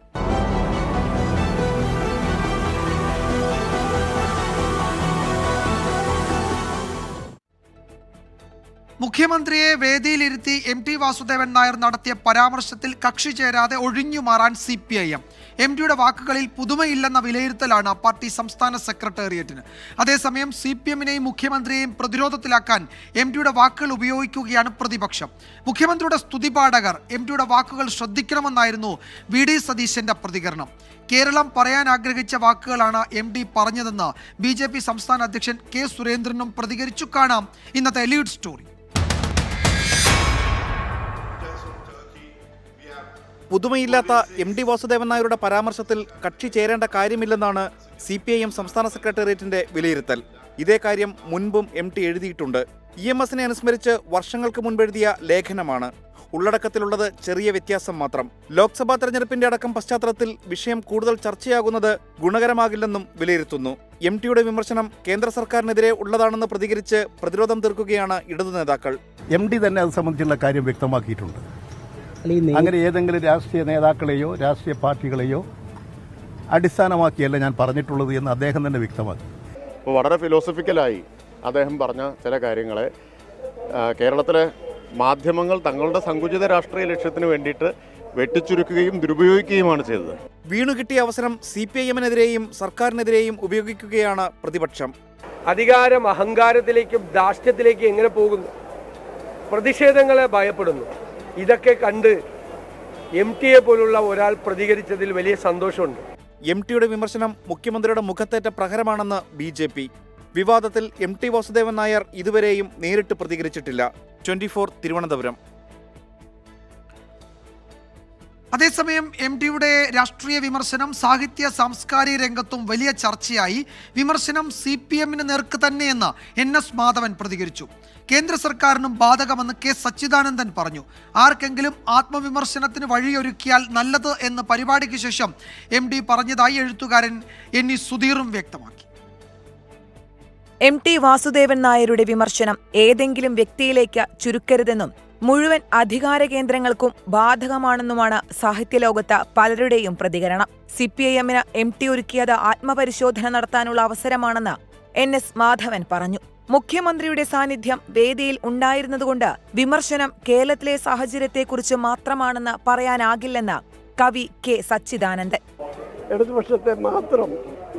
മുഖ്യമന്ത്രിയെ വേദിയിലിരുത്തി MT വാസുദേവൻ നായർ നടത്തിയ പരാമർശത്തിൽ കക്ഷി ചേരാതെ ഒഴിഞ്ഞു മാറാൻ CPIM. MTയുടെ വാക്കുകളിൽ പുതുമയില്ലെന്ന വിലയിരുത്തലാണ് പാർട്ടി സംസ്ഥാന സെക്രട്ടേറിയറ്റിന്. അതേസമയം CPMനെയും മുഖ്യമന്ത്രിയെയും പ്രതിരോധത്തിലാക്കാൻ MTയുടെ വാക്കുകൾ ഉപയോഗിക്കുകയാണ് പ്രതിപക്ഷം. മുഖ്യമന്ത്രിയുടെ സ്തുതിപാഠകർ MTയുടെ വാക്കുകൾ ശ്രദ്ധിക്കണമെന്നായിരുന്നു VD സതീശന്റെ പ്രതികരണം. കേരളം പറയാൻ ആഗ്രഹിച്ച വാക്കുകളാണ് MT പറഞ്ഞതെന്ന് BJP സംസ്ഥാന അധ്യക്ഷൻ K സുരേന്ദ്രനും പ്രതികരിച്ചു. കാണാം ഇന്നത്തെ ലീഡ് സ്റ്റോറി. പുതുമയില്ലാത്ത MT വാസുദേവൻ നായരുടെ പരാമർശത്തിൽ കക്ഷി ചേരേണ്ട കാര്യമില്ലെന്നാണ് CPIM സംസ്ഥാന സെക്രട്ടേറിയറ്റിന്റെ വിലയിരുത്തൽ. ഇതേ കാര്യം മുൻപും MT എഴുതിയിട്ടുണ്ട്. EMSനെ അനുസ്മരിച്ച് വർഷങ്ങൾക്ക് മുൻപെഴുതിയ ലേഖനമാണ്. ഉള്ളടക്കത്തിലുള്ളത് ചെറിയ വ്യത്യാസം മാത്രം. ലോക്സഭാ തെരഞ്ഞെടുപ്പിന്റെ അടക്കം പശ്ചാത്തലത്തിൽ വിഷയം കൂടുതൽ ചർച്ചയാകുന്നത് ഗുണകരമാകില്ലെന്നും വിലയിരുത്തുന്നു. MTയുടെ വിമർശനം കേന്ദ്ര സർക്കാരിനെതിരെ ഉള്ളതാണെന്ന് പ്രതികരിച്ച് പ്രതിരോധം തീർക്കുകയാണ് ഇടതു നേതാക്കൾ. MT തന്നെ അത് സംബന്ധിച്ചുള്ള കാര്യം വ്യക്തമാക്കിയിട്ടുണ്ട്. അങ്ങനെ ഏതെങ്കിലും രാഷ്ട്രീയ നേതാക്കളെയോ രാഷ്ട്രീയ പാർട്ടികളെയോ അടിസ്ഥാനമാക്കിയല്ല ഞാൻ പറഞ്ഞിട്ടുള്ളത് എന്ന് അദ്ദേഹം തന്നെ വ്യക്തമാക്കി. വളരെ ഫിലോസഫിക്കലായി അദ്ദേഹം പറഞ്ഞ ചില കാര്യങ്ങളെ കേരളത്തിലെ മാധ്യമങ്ങൾ തങ്ങളുടെ സങ്കുചിത രാഷ്ട്രീയ ലക്ഷ്യത്തിന് വേണ്ടിയിട്ട് വെട്ടിച്ചുരുക്കുകയും ദുരുപയോഗിക്കുകയുമാണ് ചെയ്തത്. വീണുകിട്ടിയ അവസരം CPIMനെതിരെയും സർക്കാരിനെതിരെയും ഉപയോഗിക്കുകയാണ് പ്രതിപക്ഷം. അധികാരം അഹങ്കാരത്തിലേക്കും ധാർഷ്ട്യത്തിലേക്കും എങ്ങനെ പോകുന്നു? പ്രതിഷേധങ്ങളെ ഭയപ്പെടുന്നു. ഇതൊക്കെ കണ്ട് MTയെ പോലുള്ള ഒരാൾ പ്രതികരിച്ചതിൽ വലിയ സന്തോഷമുണ്ട്. MTയുടെ വിമർശനം മുഖ്യമന്ത്രിയുടെ മുഖത്തേറ്റ പ്രഹരമാണെന്ന് BJP. വിവാദത്തിൽ MT വാസുദേവൻ നായർ ഇതുവരെയും നേരിട്ട് പ്രതികരിച്ചിട്ടില്ല. 24 തിരുവനന്തപുരം. അതേസമയം MTയുടെ രാഷ്ട്രീയ വിമർശനം സാഹിത്യ സാംസ്കാരിക രംഗത്തും വലിയ ചർച്ചയായി. വിമർശനം CPMന് നേർക്ക് തന്നെയെന്ന് NS മാധവൻ പ്രതികരിച്ചു. കേന്ദ്ര സർക്കാരിനും ബാധകമെന്ന് K സച്ചിദാനന്ദൻ പറഞ്ഞു. ആർക്കെങ്കിലും ആത്മവിമർശനത്തിന് വഴിയൊരുക്കിയാൽ നല്ലത് എന്ന് പരിപാടിക്ക് ശേഷം MT പറഞ്ഞതായി എഴുത്തുകാരൻ NE സുധീറും വ്യക്തമാക്കി. MT വാസുദേവൻ നായരുടെ വിമർശനം ഏതെങ്കിലും വ്യക്തിയിലേക്ക് ചുരുക്കരുതെന്നും മുഴുവൻ അധികാര കേന്ദ്രങ്ങൾക്കും ബാധകമാണെന്നുമാണ് സാഹിത്യലോകത്ത് പലരുടെയും പ്രതികരണം. CPIMന് MT ഒരുക്കിയത് ആത്മപരിശോധന നടത്താനുള്ള അവസരമാണെന്ന് NS മാധവൻ പറഞ്ഞു. മുഖ്യമന്ത്രിയുടെ സാന്നിധ്യം വേദിയിൽ ഉണ്ടായിരുന്നതുകൊണ്ട് വിമർശനം കേരളത്തിലെ സാഹചര്യത്തെക്കുറിച്ച് മാത്രമാണെന്ന് പറയാനാകില്ലെന്ന് കവി K സച്ചിദാനന്ദൻ. ഇടതുപക്ഷത്തെ മാത്രം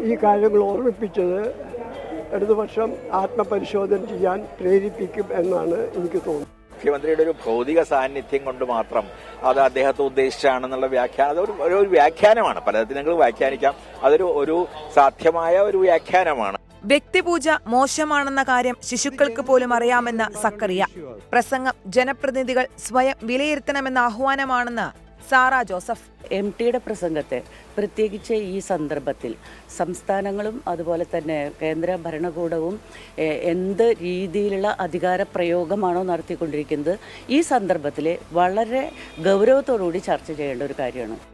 ഈ കാര്യങ്ങൾ ഓർമ്മിപ്പിച്ചത് ഇടതുപക്ഷം ആത്മപരിശോധന ചെയ്യാൻ പ്രേരിപ്പിക്കും എന്നാണ് എനിക്ക് തോന്നുന്നത്. മുഖ്യമന്ത്രിയുടെ ഒരു ഭൗതിക സാന്നിധ്യം കൊണ്ട് മാത്രം അത് അദ്ദേഹത്തെ ഉദ്ദേശിച്ചാണെന്നുള്ള വ്യാഖ്യാനം അതൊരു വ്യാഖ്യാനമാണ്. പലതരത്തിൽ നിങ്ങൾ വ്യാഖ്യാനിക്കാം. അതൊരു സാധ്യമായ ഒരു വ്യാഖ്യാനമാണ്. വ്യക്തിപൂജ മോശമാണെന്ന കാര്യം ശിശുക്കൾക്ക് പോലും അറിയാമെന്ന് സക്കറിയ. പ്രസംഗം ജനപ്രതിനിധികൾ സ്വയം വിലയിരുത്തണമെന്ന ആഹ്വാനമാണെന്ന് സാറ ജോസഫ്. MTയുടെ പ്രസംഗത്തെ പ്രത്യേകിച്ച് ഈ സന്ദർഭത്തിൽ സംസ്ഥാനങ്ങളും അതുപോലെ തന്നെ കേന്ദ്ര ഭരണകൂടവും എന്ത് രീതിയിലുള്ള അധികാര പ്രയോഗമാണോ നടത്തിക്കൊണ്ടിരിക്കുന്നത് ഈ സന്ദർഭത്തിൽ വളരെ ഗൗരവത്തോടുകൂടി ചർച്ച ചെയ്യേണ്ട ഒരു കാര്യമാണ്.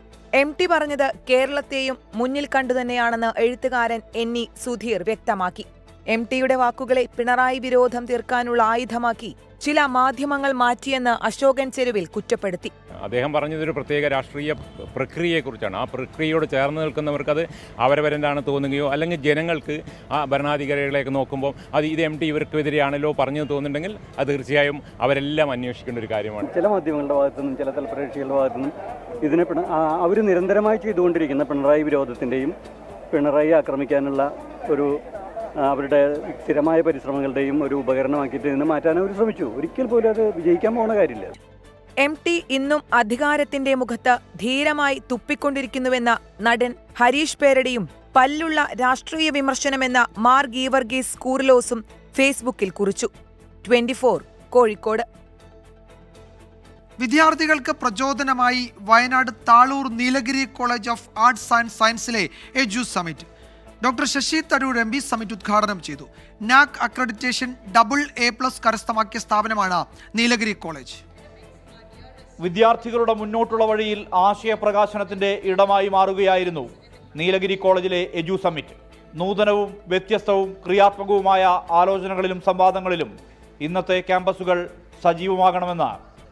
MT പറഞ്ഞത് കേരളത്തെയും മുന്നിൽ കണ്ടുതന്നെയാണെന്ന് എഴുത്തുകാരൻ NE സുധീർ വ്യക്തമാക്കി. MTയുടെ വാക്കുകളെ പിണറായി വിരോധം തീർക്കാനുള്ള ആയുധമാക്കി ചില മാധ്യമങ്ങൾ മാറ്റിയെന്ന് അശോകൻ ചെരുവിൽ കുറ്റപ്പെടുത്തി. അദ്ദേഹം പറഞ്ഞതൊരു പ്രത്യേക രാഷ്ട്രീയ പ്രക്രിയയെക്കുറിച്ചാണ്. ആ പ്രക്രിയയോട് ചേർന്ന് നിൽക്കുന്നവർക്ക് അത് അവരവരെന്താണ് തോന്നുകയോ അല്ലെങ്കിൽ ജനങ്ങൾക്ക് ആ ഭരണാധികാരികളെയൊക്കെ നോക്കുമ്പോൾ അത് ഇത് MT ഇവർക്കെതിരെയാണല്ലോ പറഞ്ഞു തോന്നുന്നുണ്ടെങ്കിൽ അത് തീർച്ചയായും അവരെല്ലാം അന്വേഷിക്കേണ്ട ഒരു കാര്യമാണ്. ചില മാധ്യമങ്ങളുടെ ഭാഗത്തുനിന്നും ചില തലപ്രകക്ഷികളുടെ ഭാഗത്തുനിന്നും ഇതിനെ അവർ നിരന്തരമായി ചെയ്തുകൊണ്ടിരിക്കുന്ന പിണറായി വിരോധത്തിൻ്റെയും പിണറായി ആക്രമിക്കാനുള്ള ഒരു അവരുടെ സ്ഥിരമായ പരിശ്രമങ്ങളുടെയും ഒരു ഉപകരണമാക്കിയിട്ട് ഇതിനെ മാറ്റാൻ അവർ ശ്രമിച്ചു. ഒരിക്കൽ പോലും അത് വിജയിക്കാൻ പോകുന്ന കാര്യമില്ല. MT ഇന്നും അധികാരത്തിന്റെ മുഖത്ത് ധീരമായി തുപ്പിക്കൊണ്ടിരിക്കുന്നുവെന്ന നടൻ ഹരീഷ് പേരടിയും പല്ലുള്ള രാഷ്ട്രീയ വിമർശനമെന്ന മാർ ഗീവർഗീസ് കൂറിലോസും ഫേസ്ബുക്കിൽ കുറിച്ചു. 24 കോഴിക്കോട്. വിദ്യാർത്ഥികൾക്ക് പ്രചോദനമായി Wayanad Thalur Nilgiri college of arts and സയൻസിലെ edu summit. Doctor Shashi Tharoor MP summit ഉദ്ഘാടനം ചെയ്തു. നാക് അക്രഡിറ്റേഷൻ AA+ കരസ്ഥമാക്കിയ സ്ഥാപനമാണ് നീലഗിരി കോളേജ്. വിദ്യാർത്ഥികളുടെ മുന്നോട്ടുള്ള വഴിയിൽ ആശയപ്രകാശനത്തിന്റെ ഇടമായി മാറുകയായിരുന്നു നീലഗിരി കോളേജിലെ എജു സമ്മിറ്റ്. നൂതനവും വ്യത്യസ്തവും ക്രിയാത്മകവുമായ ആലോചനകളിലും സംവാദങ്ങളിലും ഇന്നത്തെ ക്യാമ്പസുകൾ സജീവമാകണമെന്ന്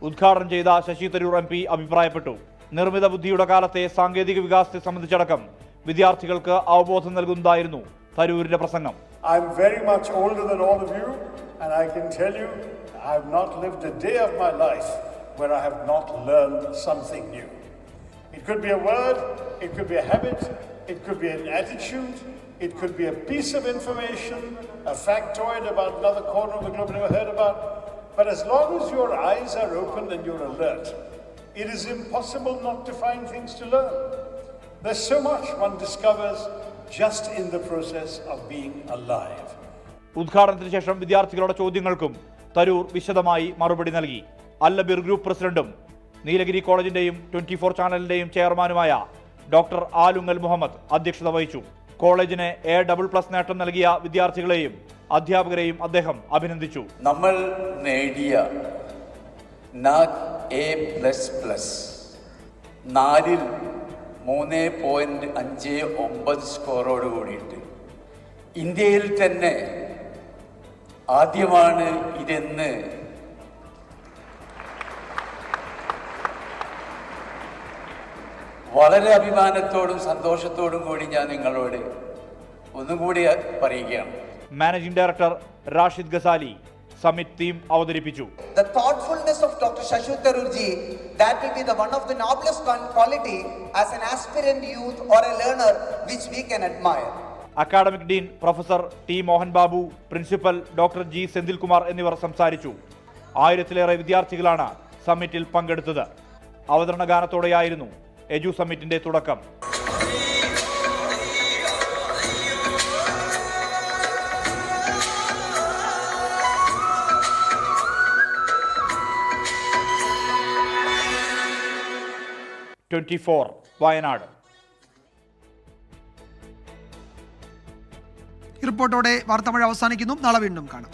ഉദ്ഘാടനം ചെയ്ത ശശി തരൂർ MP അഭിപ്രായപ്പെട്ടു. നിർമ്മിത ബുദ്ധിയുടെ കാലത്തെ സാങ്കേതിക വികാസത്തെ സംബന്ധിച്ചടക്കം വിദ്യാർത്ഥികൾക്ക് അവബോധം നൽകുന്നതായിരുന്നു തരൂരിന്റെ പ്രസംഗം. I am very much older than all of you, and I can tell you I have not lived a day of my life where I have not learned something new. It could be a word, it could be a habit, it could be an attitude, it could be a piece of information, a factoid about another corner of the globe never heard about. But as long as your eyes are open and you're alert, it is impossible not to find things to learn. There's so much one discovers just in the process of being alive. ഉദ്ഘാടനത്തിന് ശേഷം വിദ്യാർത്ഥികളുടെ ചോദ്യങ്ങൾക്കും തരൂർ വിശദമായി മറുപടി നൽകി. അല്ലബിർ group പ്രസിഡന്റും നീലഗിരി കോളേജിന്റെയും 24 ചാനലിന്റെയും ചെയർമാനുമായ doctor Alungal Muhammad അധ്യക്ഷത വഹിച്ചു. കോളേജിന് A++ നേട്ടം നൽകിയ വിദ്യാർത്ഥികളെയും അധ്യാപകരെയും അദ്ദേഹം അഭിനന്ദിച്ചു. നമ്മൾ നേടിയ നാക് A++ 4ൽ 3.59 സ്കോറോട് കൂടിയിട്ട് ഇന്ത്യയിൽ തന്നെ ആദ്യമാണ് ഇതെന്ന് വളരെ അഭിമാനത്തോടും സന്തോഷത്തോടും കൂടി ഞാൻ നിങ്ങളോട് ഒന്നുകൂടി പറയുകയാണ്. Managing director Rashid Ghazali summit theme അവതരിപ്പിച്ചു. The thoughtfulness of Dr. Shashi Tharoor ji, that will be the one of the noblest quality as an aspirant youth or a learner which we can admire. Academic dean professor T Mohan Babu, principal doctor G Senthilkumar എന്നിവർ സംസാരിച്ചു. 1000-ലേറെ വിദ്യാർത്ഥികളാണ് സമ്മിറ്റിൽ പങ്കെടുത്തത്. അവതരണ ഗാനത്തോടെയായിരുന്നു എജു സമ്മിറ്റിന്റെ തുടക്കം. വയനാട്. ഈ റിപ്പോർട്ടോടെ വാർത്താമഴ അവസാനിക്കുന്നു. നാളെ വീണ്ടും കാണാം.